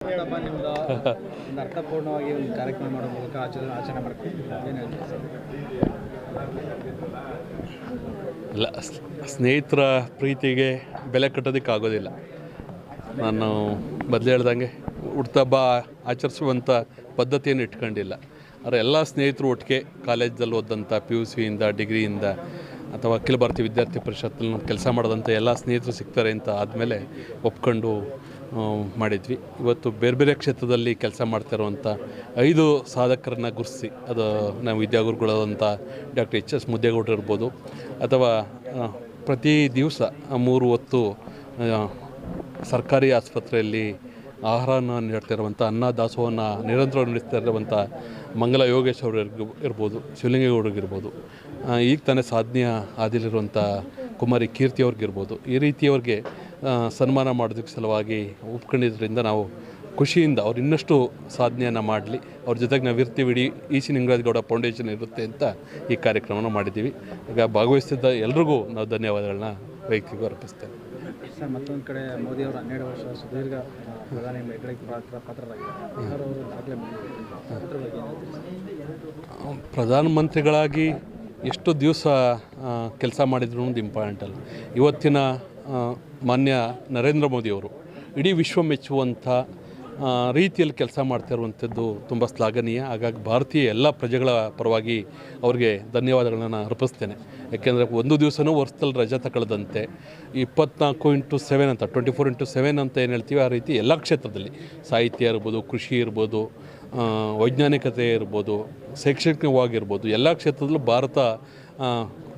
ಹಬ್ಬ ನಿಮ್ಮದು ಒಂದು ಅರ್ಥಪೂರ್ಣವಾಗಿ ಒಂದು ಕಾರ್ಯಕ್ರಮ ಮಾಡೋ ಮೂಲಕ ಆಚರಣೆ ಮಾಡ್ತೀವಿ. ಏನು ಹೇಳ್ತೀವಿ ಸರ್? ಇಲ್ಲ, ಸ್ನೇಹಿತರ ಪ್ರೀತಿಗೆ ಬೆಲೆ ಕಟ್ಟೋದಕ್ಕಾಗೋದಿಲ್ಲ. ನಾನು ಮೊದಲು ಹೇಳ್ದಂಗೆ ಹುಟ್ಟುಹಬ್ಬ ಆಚರಿಸುವಂಥ ಪದ್ಧತಿಯನ್ನು ಇಟ್ಕೊಂಡಿಲ್ಲ. ಆದರೆ ಎಲ್ಲ ಸ್ನೇಹಿತರು ಒಟ್ಟಿಗೆ ಕಾಲೇಜಲ್ಲಿ ಓದಂಥ PUCಯಿಂದ ಡಿಗ್ರಿಯಿಂದ ಅಥವಾ ಅಖಿಲ ಭಾರತೀಯ ವಿದ್ಯಾರ್ಥಿ ಪರಿಷತ್ತಲ್ಲಿ ಕೆಲಸ ಮಾಡೋದಂಥ ಎಲ್ಲ ಸ್ನೇಹಿತರು ಸಿಗ್ತಾರೆ ಅಂತ ಆದಮೇಲೆ ಒಪ್ಕೊಂಡು ಮಾಡಿದ್ವಿ. ಇವತ್ತು ಬೇರೆ ಬೇರೆ ಕ್ಷೇತ್ರದಲ್ಲಿ ಕೆಲಸ ಮಾಡ್ತಿರುವಂಥ 5 ಸಾಧಕರನ್ನ ಗುರುತಿಸಿ, ಅದು ನಾವು ವಿದ್ಯಾಗುರುಗಳಾದಂಥ ಡಾಕ್ಟರ್ HS ಮುದ್ದೇಗೌಡರು ಇರ್ಬೋದು, ಅಥವಾ ಪ್ರತಿ ದಿವಸ 3 ಹೊತ್ತು ಸರ್ಕಾರಿ ಆಸ್ಪತ್ರೆಯಲ್ಲಿ ಆಹಾರನ ನೀಡ್ತಿರುವಂಥ ಅನ್ನದಾಸೋಹನ ನಿರಂತರ ನಡೆಸ್ತಾ ಇರುವಂಥ ಮಂಗಲ ಯೋಗೇಶ್ ಅವರು ಇರ್ಬೋದು, ಶಿವಲಿಂಗೇಗೌಡರಿಗಿರ್ಬೋದು, ಈಗ ತಾನೇ ಸಾಧನೆಯ ಹಾದಿಲಿರುವಂಥ ಕುಮಾರಿ ಕೀರ್ತಿ ಅವ್ರಿಗಿರ್ಬೋದು, ಈ ರೀತಿಯವ್ರಿಗೆ ಸನ್ಮಾನ ಮಾಡೋದಕ್ಕೆ ಸಲುವಾಗಿ ಒಪ್ಕೊಂಡಿದ್ದರಿಂದ ನಾವು ಖುಷಿಯಿಂದ ಅವ್ರು ಇನ್ನಷ್ಟು ಸಾಧನೆಯನ್ನು ಮಾಡಲಿ, ಅವ್ರ ಜೊತೆಗೆ ನಾವು ಇರ್ತೀವಿ, ಇಡೀ EC ನಿಂಗರಾಜಗೌಡ ಫೌಂಡೇಶನ್ ಇರುತ್ತೆ ಅಂತ ಈ ಕಾರ್ಯಕ್ರಮನ ಮಾಡಿದ್ದೀವಿ. ಈಗ ಭಾಗವಹಿಸ್ತಿದ್ದ ಎಲ್ರಿಗೂ ನಾವು ಧನ್ಯವಾದಗಳನ್ನ ವೈಯಕ್ತಿಕ ಅರ್ಪಿಸ್ತೇವೆ. ಸರ್, ಮತ್ತೊಂದು ಕಡೆ ಮೋದಿಯವರು 12 ವರ್ಷ ಸುದೀರ್ಘ ಪ್ರಧಾನಿ ಹೆಗ್ಗಳಿಕೆ ಪಾತ್ರರಾಗಿದ್ದಾರೆ. ಅವರು ದಾಖಲೆ ಪ್ರಧಾನಮಂತ್ರಿಗಳಾಗಿ ಎಷ್ಟು ದಿವಸ ಕೆಲಸ ಮಾಡಿದ್ರು ಅನ್ನೋದು ಇಂಪಾರ್ಟೆಂಟ್ ಅಲ್ಲ. ಇವತ್ತಿನ ಮಾನ್ಯ ನರೇಂದ್ರ ಮೋದಿಯವರು ಇಡೀ ವಿಶ್ವ ಮೆಚ್ಚುವಂಥ ರೀತಿಯಲ್ಲಿ ಕೆಲಸ ಮಾಡ್ತಿರುವಂಥದ್ದು ತುಂಬ ಶ್ಲಾಘನೀಯ. ಹಾಗಾಗಿ ಭಾರತೀಯ ಎಲ್ಲ ಪ್ರಜೆಗಳ ಪರವಾಗಿ ಅವ್ರಿಗೆ ಧನ್ಯವಾದಗಳನ್ನು ಅರ್ಪಿಸ್ತೇನೆ. ಯಾಕೆಂದರೆ ಒಂದು ದಿವಸನೂ ವರ್ಷದಲ್ಲಿ ರಜೆ ತಗೊಳ್ಳದಂತೆ 24x7 ಅಂತ 24x7 ಅಂತ ಏನು ಹೇಳ್ತೀವಿ, ಆ ರೀತಿ ಎಲ್ಲ ಕ್ಷೇತ್ರದಲ್ಲಿ ಸಾಹಿತ್ಯ ಇರ್ಬೋದು, ಕೃಷಿ ಇರ್ಬೋದು, ವೈಜ್ಞಾನಿಕತೆ ಇರ್ಬೋದು, ಶೈಕ್ಷಣಿಕವಾಗಿರ್ಬೋದು, ಎಲ್ಲ ಕ್ಷೇತ್ರದಲ್ಲೂ ಭಾರತ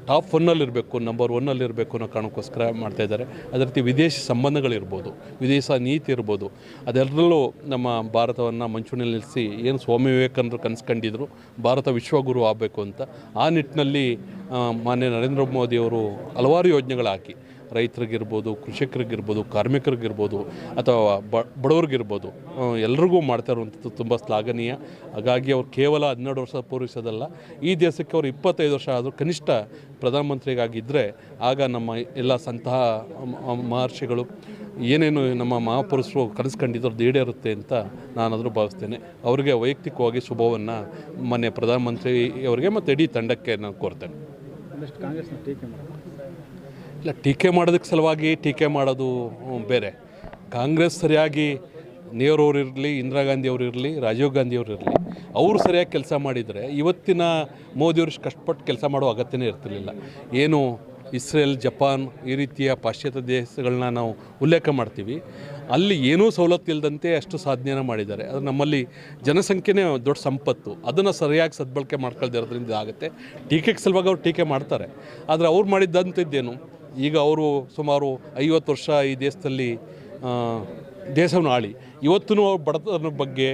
ಟಾಪ್ 1ನಲ್ಲಿರಬೇಕು, ನಂಬರ್ 1ನಲ್ಲಿರಬೇಕು ಅನ್ನೋ ಕಾರಣಕ್ಕೋಸ್ಕರ ಮಾಡ್ತಾಯಿದ್ದಾರೆ. ಅದೇ ರೀತಿ ವಿದೇಶಿ ಸಂಬಂಧಗಳಿರ್ಬೋದು, ವಿದೇಶ ನೀತಿ ಇರ್ಬೋದು, ಅದೆಲ್ಲರಲ್ಲೂ ನಮ್ಮ ಭಾರತವನ್ನು ಮಂಚೂಣಿಯಲ್ಲಿ ನಿಲ್ಲಿಸಿ ಏನು ಸ್ವಾಮಿ ವಿವೇಕಾನಂದರು ಕನಸ್ಕೊಂಡಿದ್ರು ಭಾರತ ವಿಶ್ವಗುರು ಆಗಬೇಕು ಅಂತ, ಆ ನಿಟ್ಟಿನಲ್ಲಿ ಮಾನ್ಯ ನರೇಂದ್ರ ಮೋದಿಯವರು ಹಲವಾರು ಯೋಜನೆಗಳು ಹಾಕಿ ರೈತರಿಗಿರ್ಬೋದು, ಕೃಷಿಕರಿಗಿರ್ಬೋದು, ಕಾರ್ಮಿಕರಿಗಿರ್ಬೋದು, ಅಥವಾ ಬಡವರಿಗಿರ್ಬೋದು, ಎಲ್ರಿಗೂ ಮಾಡ್ತಾ ಇರುವಂಥದ್ದು ತುಂಬ ಶ್ಲಾಘನೀಯ. ಹಾಗಾಗಿ ಅವ್ರು ಕೇವಲ 12 ವರ್ಷ ಪೂರೈಸೋದಲ್ಲ, ಈ ದೇಶಕ್ಕೆ ಅವರು 25 ವರ್ಷ ಆದರೂ ಕನಿಷ್ಠ ಪ್ರಧಾನಮಂತ್ರಿಗಾಗಿದ್ದರೆ ಆಗ ನಮ್ಮ ಎಲ್ಲ ಸಂತಹ ಮಹರ್ಷಿಗಳು ಏನೇನು ನಮ್ಮ ಮಹಾಪುರುಷರು ಕನಸ್ಕೊಂಡಿದ್ದು ಈಡೇರುತ್ತೆ ಅಂತ ನಾನಾದರೂ ಭಾವಿಸ್ತೇನೆ. ಅವರಿಗೆ ವೈಯಕ್ತಿಕವಾಗಿ ಶುಭವನ್ನು ಮಾನ್ಯ ಪ್ರಧಾನಮಂತ್ರಿಯವರಿಗೆ ಮತ್ತು ಇಡೀ ತಂಡಕ್ಕೆ ನಾನು ಕೋರ್ತೇನೆ. ಕಾಂಗ್ರೆಸ್ನ ಟೀಕೆ ಇಲ್ಲ, ಟೀಕೆ ಮಾಡೋದಕ್ಕೆ ಸಲುವಾಗಿ ಟೀಕೆ ಮಾಡೋದು ಬೇರೆ. ಕಾಂಗ್ರೆಸ್ ಸರಿಯಾಗಿ ನೆಹರು ಅವರು ಇರಲಿ, ಇಂದಿರಾ ಗಾಂಧಿ ಅವರು ಇರಲಿ, ರಾಜೀವ್ ಗಾಂಧಿ ಅವರು ಇರಲಿ, ಅವರು ಸರಿಯಾಗಿ ಕೆಲಸ ಮಾಡಿದರೆ ಇವತ್ತಿನ ಮೋದಿಯವರು ಕಷ್ಟಪಟ್ಟು ಕೆಲಸ ಮಾಡೋ ಅಗತ್ಯನೇ ಇರ್ತಿರಲಿಲ್ಲ. ಏನು ಇಸ್ರೇಲ್, ಜಪಾನ್ ಈ ರೀತಿಯ ಪಾಶ್ಚಾತ್ಯ ದೇಶಗಳನ್ನ ನಾವು ಉಲ್ಲೇಖ ಮಾಡ್ತೀವಿ, ಅಲ್ಲಿ ಏನೂ ಸವಲತ್ತು ಇಲ್ಲದಂತೆ ಅಷ್ಟು ಸಾಧನೆಯನ್ನು ಮಾಡಿದ್ದಾರೆ. ಅದು ನಮ್ಮಲ್ಲಿ ಜನಸಂಖ್ಯೆನೇ ದೊಡ್ಡ ಸಂಪತ್ತು, ಅದನ್ನು ಸರಿಯಾಗಿ ಸದ್ಬಳಕೆ ಮಾಡ್ಕೊಳ್ದಿರೋದ್ರಿಂದ ಆಗುತ್ತೆ. ಟೀಕೆಗೆ ಸಲುವಾಗಿ ಅವ್ರು ಟೀಕೆ ಮಾಡ್ತಾರೆ, ಆದರೆ ಅವ್ರು ಮಾಡಿದ್ದಂಥದ್ದೇನು, ಈಗ ಅವರು ಸುಮಾರು 50 ವರ್ಷ ಈ ದೇಶದಲ್ಲಿ ದೇಶವನ್ನು ಆಳಿ ಇವತ್ತೂ ಬಡತನದ ಬಗ್ಗೆ,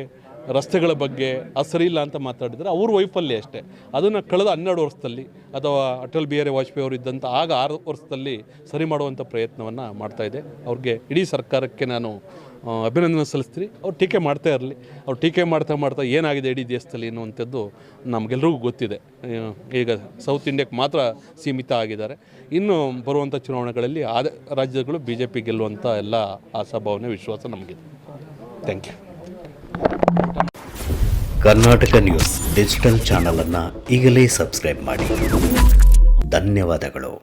ರಸ್ತೆಗಳ ಬಗ್ಗೆ ಅದು ಸರಿ ಇಲ್ಲ ಅಂತ ಮಾತಾಡಿದರೆ ಅವ್ರ ವೈಫಲ್ಯ ಅಷ್ಟೇ. ಅದನ್ನು ಕಳೆದ 12 ವರ್ಷದಲ್ಲಿ ಅಥವಾ ಅಟಲ್ ಬಿಹಾರಿ ವಾಜಪೇಯಿ ಅವರು ಇದ್ದಂಥ ಆಗ 6 ವರ್ಷದಲ್ಲಿ ಸರಿ ಮಾಡುವಂಥ ಪ್ರಯತ್ನವನ್ನು ಮಾಡ್ತಾಯಿದೆ. ಅವ್ರಿಗೆ ಇಡೀ ಸರ್ಕಾರಕ್ಕೆ ನಾನು ಅಭಿನಂದನೆ ಸಲ್ಲಿಸ್ತೀನಿ. ಅವ್ರು ಟೀಕೆ ಮಾಡ್ತಾ ಇರಲಿ, ಅವ್ರು ಟೀಕೆ ಮಾಡ್ತಾ ಏನಾಗಿದೆ ಇಡೀ ದೇಶದಲ್ಲಿ ಅನ್ನುವಂಥದ್ದು ನಮಗೆಲ್ಲರಿಗೂ ಗೊತ್ತಿದೆ. ಈಗ ಸೌತ್ ಇಂಡಿಯಾಕ್ಕೆ ಮಾತ್ರ ಸೀಮಿತ ಆಗಿದ್ದಾರೆ. ಇನ್ನು ಬರುವಂಥ ಚುನಾವಣೆಗಳಲ್ಲಿ ಆ ರಾಜ್ಯಗಳು BJP ಗೆಲ್ಲುವಂಥ ಎಲ್ಲ ಆಶಾಭಾವನೆ, ವಿಶ್ವಾಸ ನಮಗಿದೆ. Thank you. Karnataka news digital ಚಾನಲನ್ನು ಈಗಲೇ ಸಬ್ಸ್ಕ್ರೈಬ್ ಮಾಡಿ. ಧನ್ಯವಾದಗಳು.